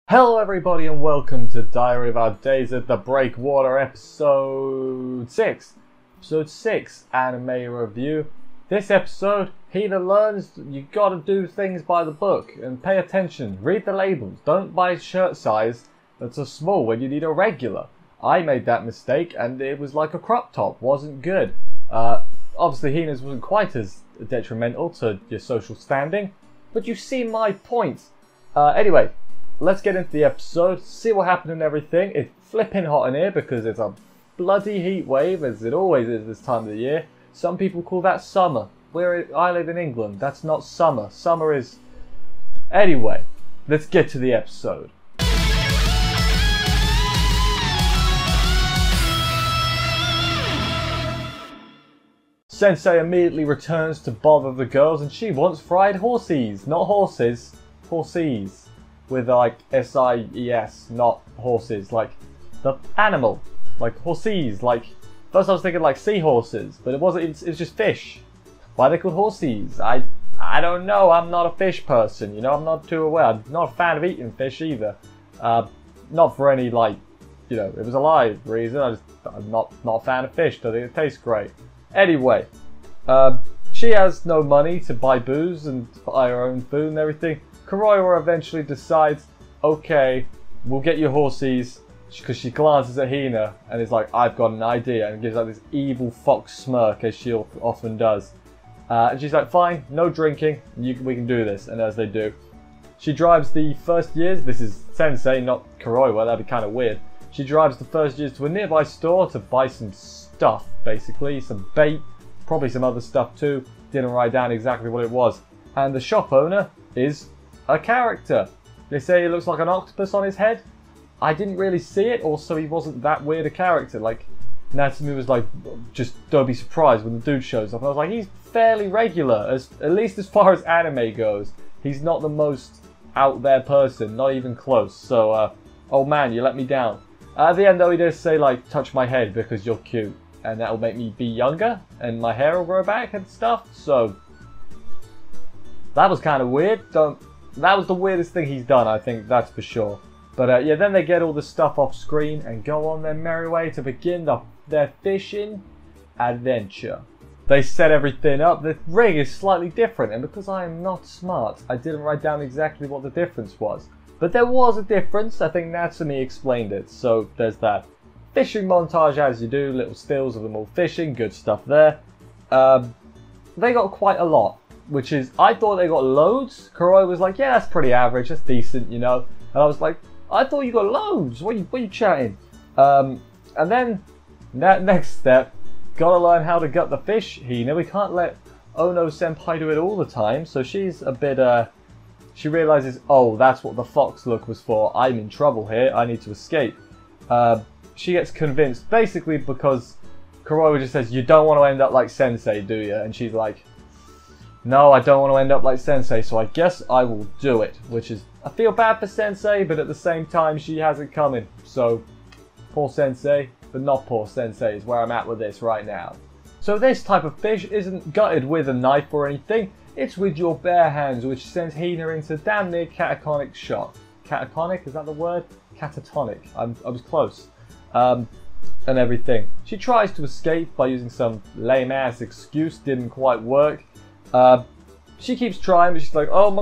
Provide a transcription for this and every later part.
Hello everybody and welcome to Diary of Our Days at the Breakwater episode 6. Episode 6 anime review. This episode, Hina learns you gotta do things by the book and pay attention. Read the labels. Don't buy a shirt size that's a small when you need a regular. I made that mistake and it was like a crop top. Wasn't good. Obviously Hina's wasn't quite as detrimental to your social standing, but you see my point. Anyway. Let's get into the episode, see what happened and everything. It's flipping hot in here because it's a bloody heat wave, as it always is this time of the year. Some people call that summer. I live in England. That's not summer. Summer is... Anyway, let's get to the episode. Sensei immediately returns to bother the girls and she wants fried horsies. Not horses, horsies. With like S-I-E-S, not horses, like the animal, like horsies, like, first I was thinking like seahorses, but it wasn't, it's just fish. Why are they called horsies? I don't know, I'm not a fish person, you know, I'm not too aware, I'm not a fan of eating fish either. Not for any like, you know, it was a live reason, I'm not a fan of fish, don't think it tastes great. Anyway, she has no money to buy booze and buy her own food and everything. Kuroiwa eventually decides, okay, we'll get you horsies, because she glances at Hina and is like, I've got an idea, and gives like this evil fox smirk, as she often does. And she's like, fine, no drinking, we can do this, and as they do. She drives the first years, this is Sensei, not Kuroiwa, that'd be kind of weird. She drives the first years to a nearby store to buy some stuff, basically, some bait, probably some other stuff too, didn't write down exactly what it was. And the shop owner is a character. They say he looks like an octopus on his head. I didn't really see it, also he wasn't that weird a character. Like, Natsumi was like, just don't be surprised when the dude shows up. And I was like, he's fairly regular, at least as far as anime goes. He's not the most out there person, not even close. So, oh man, you let me down. At the end though, he does say like, touch my head because you're cute. And that'll make me be younger, and my hair will grow back and stuff, so... That was kind of weird. That was the weirdest thing he's done, I think, that's for sure. But yeah, then they get all the stuff off screen and go on their merry way to begin their fishing adventure. They set everything up. The rig is slightly different, and because I am not smart, I didn't write down exactly what the difference was. But there was a difference. I think Natsumi explained it, so there's that. Fishing montage as you do, little stills of them all fishing, good stuff there. They got quite a lot. Which is, I thought they got loads. Kuroi was like, yeah, that's pretty average, that's decent, you know. And I was like, I thought you got loads, what are you chatting? And then, that next step, gotta learn how to gut the fish, Hina. We can't let Ono Senpai do it all the time, so she's a bit, she realizes, oh, that's what the fox look was for. I'm in trouble here, I need to escape. She gets convinced, basically because Kuroi just says, you don't want to end up like Sensei, do you? And she's like, no, I don't want to end up like Sensei, so I guess I will do it. Which is, I feel bad for Sensei, but at the same time, she has it coming. So, poor Sensei, but not poor Sensei is where I'm at with this right now. So this type of fish isn't gutted with a knife or anything. It's with your bare hands, which sends Hina into damn near catatonic shock. Catatonic, is that the word? Catatonic. I was close. And everything. She tries to escape by using some lame-ass excuse, didn't quite work. She keeps trying, but she's like, oh my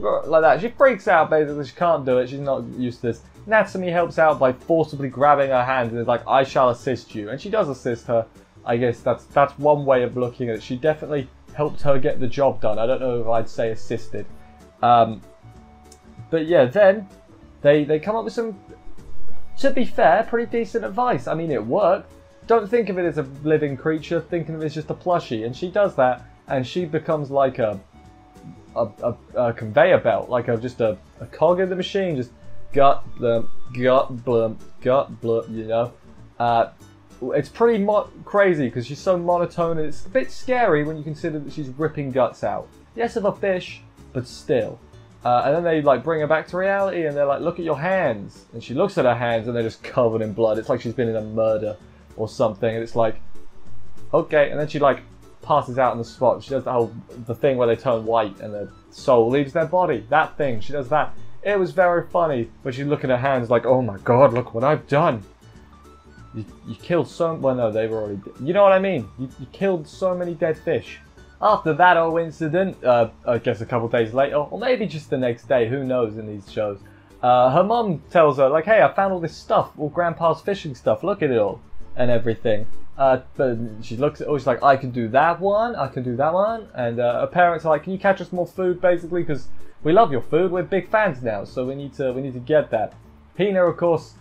god, like that. She freaks out, basically. She can't do it. She's not used to this. Natsumi helps out by forcibly grabbing her hand and is like, I shall assist you. And she does assist her. I guess that's one way of looking at it. She definitely helped her get the job done. I don't know if I'd say assisted. But yeah, then they come up with some, to be fair, pretty decent advice. I mean, it worked. Don't think of it as a living creature. Think of it as just a plushie. And she does that. And she becomes like a conveyor belt, like just a cog in the machine, just gut blum, gut blum, gut blum, you know. It's pretty crazy because she's so monotone, and it's a bit scary when you consider that she's ripping guts out. Yes, of a fish, but still. And then they like bring her back to reality, and they're like, look at your hands. And she looks at her hands, and they're just covered in blood. It's like she's been in a murder or something, and it's like, okay. And then she like passes out on the spot. She does the thing where they turn white and the soul leaves their body. That thing, she does that. It was very funny. But she'd look at her hands like, oh my god, look what I've done. You killed so... Well, no, they were already... You know what I mean? You killed so many dead fish. After that whole incident, I guess a couple days later, or maybe just the next day, who knows in these shows, her mum tells her, like, hey, I found all this stuff, all Grandpa's fishing stuff, look at it all, and everything. But she looks at it, she's like, I can do that one, I can do that one, and her parents are like, can you catch us more food, basically, because we love your food, we're big fans now, so we need to get that. Hina, of course,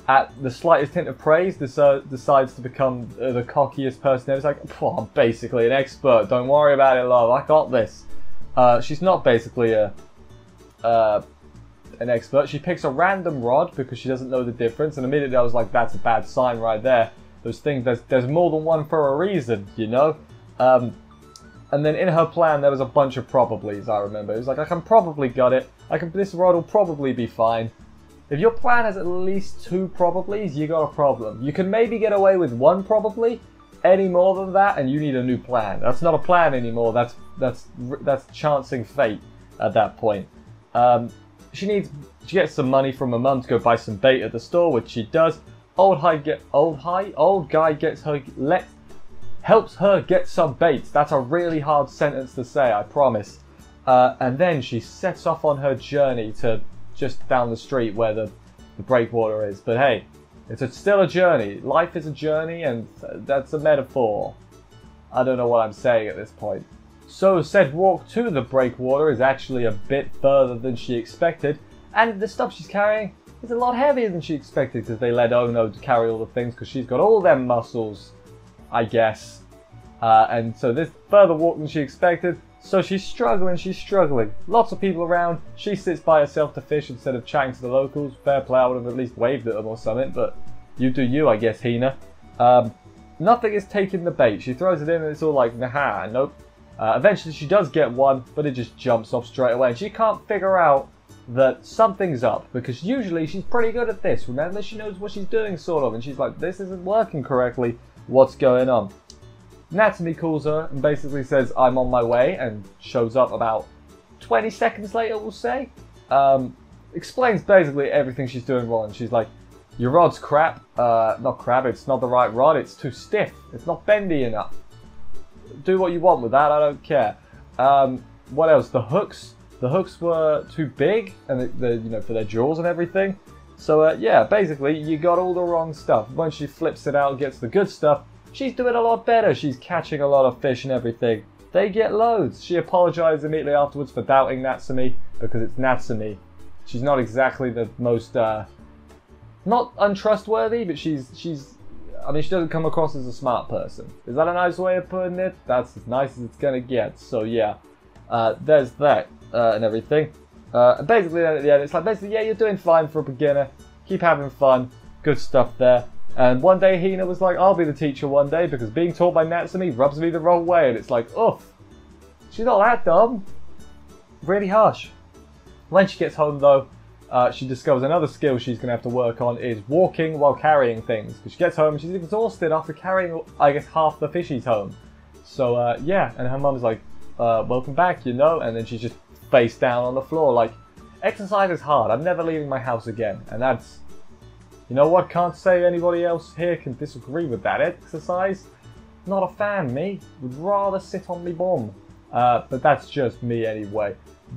at the slightest hint of praise, decides to become the cockiest person ever. It's like, I'm basically an expert. Don't worry about it, love. I got this. She's not basically an expert. She picks a random rod because she doesn't know the difference. And immediately I was like, that's a bad sign right there. Those things, there's more than one for a reason, you know? And then in her plan, there was a bunch of probablys, I remember. It was like, I can probably gut it. This rod will probably be fine. If your plan has at least 2 probablys, you got a problem. You can maybe get away with 1 probably. Any more than that, and you need a new plan. That's not a plan anymore. That's chancing fate at that point. She gets some money from her mum to go buy some bait at the store, which she does. Old guy helps her get some bait. That's a really hard sentence to say, I promise. And then she sets off on her journey to just down the street where the breakwater is. But hey, it's still a journey. Life is a journey, and that's a metaphor. I don't know what I'm saying at this point. So said walk to the breakwater is actually a bit further than she expected, and the stuff she's carrying is a lot heavier than she expected because they let Ono to carry all the things because she's got all them muscles, I guess. And so this further walk than she expected. So she's struggling. Lots of people around. She sits by herself to fish instead of chatting to the locals. Fair play, I would have at least waved at them or something, but you do you, I guess, Hina. Nothing is taking the bait. She throws it in and it's all like, nah, nope. Eventually she does get one, but it just jumps off straight away. And she can't figure out that something's up, because usually she's pretty good at this. Remember, she knows what she's doing, sort of, and she's like, this isn't working correctly. What's going on? Natsume calls her and basically says, I'm on my way, and shows up about 20 seconds later, we'll say. Explains basically everything she's doing wrong. She's like, your rod's crap. Not crap, it's not the right rod. It's too stiff. It's not bendy enough. Do what you want with that, I don't care. What else? The hooks were too big, and you know, for their jaws and everything. So yeah, basically, you got all the wrong stuff. Once she flips it out and gets the good stuff, she's doing a lot better. She's catching a lot of fish and everything. They get loads. She apologized immediately afterwards for doubting Natsume, because it's Natsume. She's not exactly the most, not untrustworthy, but I mean, she doesn't come across as a smart person. Is that a nice way of putting it? That's as nice as it's gonna get. So yeah, there's that and everything. And basically at the end, it's like, basically, yeah, you're doing fine for a beginner. Keep having fun. Good stuff there. And one day Hina was like, I'll be the teacher one day, because being taught by Natsume rubs me the wrong way. And it's like, oof, she's not that dumb. Really harsh. When she gets home though, she discovers another skill she's going to have to work on is walking while carrying things. Because she gets home and she's exhausted after carrying, I guess, half the fishies home. So yeah, and her mum's like, welcome back, you know, and then she's just face down on the floor like, exercise is hard, I'm never leaving my house again. And that's, you know what, can't say anybody else here can disagree with that. Exercise, not a fan, me. Would rather sit on me bum. But that's just me anyway.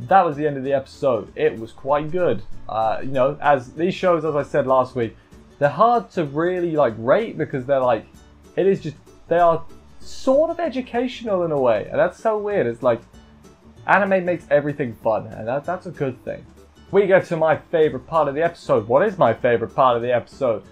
That was the end of the episode. It was quite good. You know, as these shows, as I said last week, they're hard to really like rate, because they're like, they are sort of educational in a way. And that's so weird. It's like, anime makes everything fun, and that's a good thing. We get to my favourite part of the episode. What is my favourite part of the episode?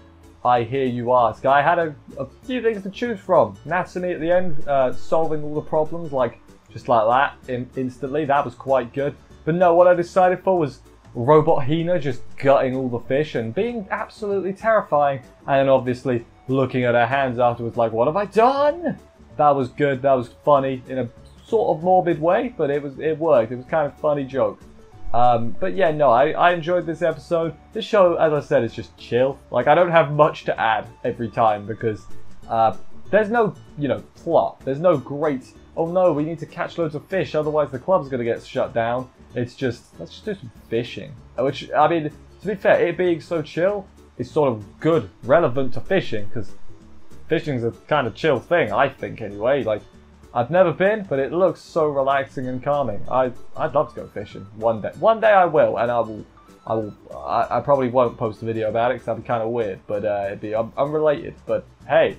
I hear you ask. I had a few things to choose from. Natsume at the end, solving all the problems, like just like that, instantly. That was quite good. But no, what I decided for was Robot Hina just gutting all the fish and being absolutely terrifying. And then obviously looking at her hands afterwards like, what have I done? That was good. That was funny in a sort of morbid way, but it worked. It was kind of a funny joke. But yeah, no, I enjoyed this episode. This show, as I said, is just chill. Like, I don't have much to add every time, because there's no, you know, plot. There's no great, oh no, we need to catch loads of fish, otherwise the club's going to get shut down. It's just, let's just do some fishing. Which, I mean, to be fair, it being so chill is sort of good, relevant to fishing, because fishing's a kind of chill thing, I think anyway. Like, I've never been, but it looks so relaxing and calming. I'd love to go fishing one day. One day I will, and I probably won't post a video about it because that'd be kind of weird, but it'd be unrelated. But hey,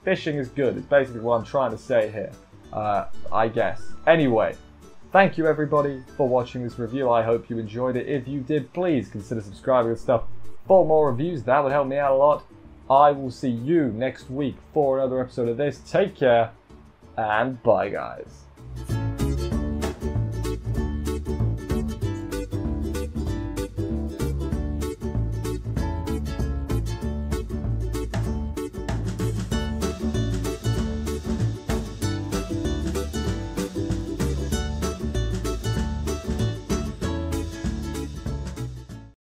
fishing is good. It's basically what I'm trying to say here, I guess. Anyway, thank you everybody for watching this review. I hope you enjoyed it. If you did, please consider subscribing and stuff for more reviews. That would help me out a lot. I will see you next week for another episode of this. Take care, and bye guys.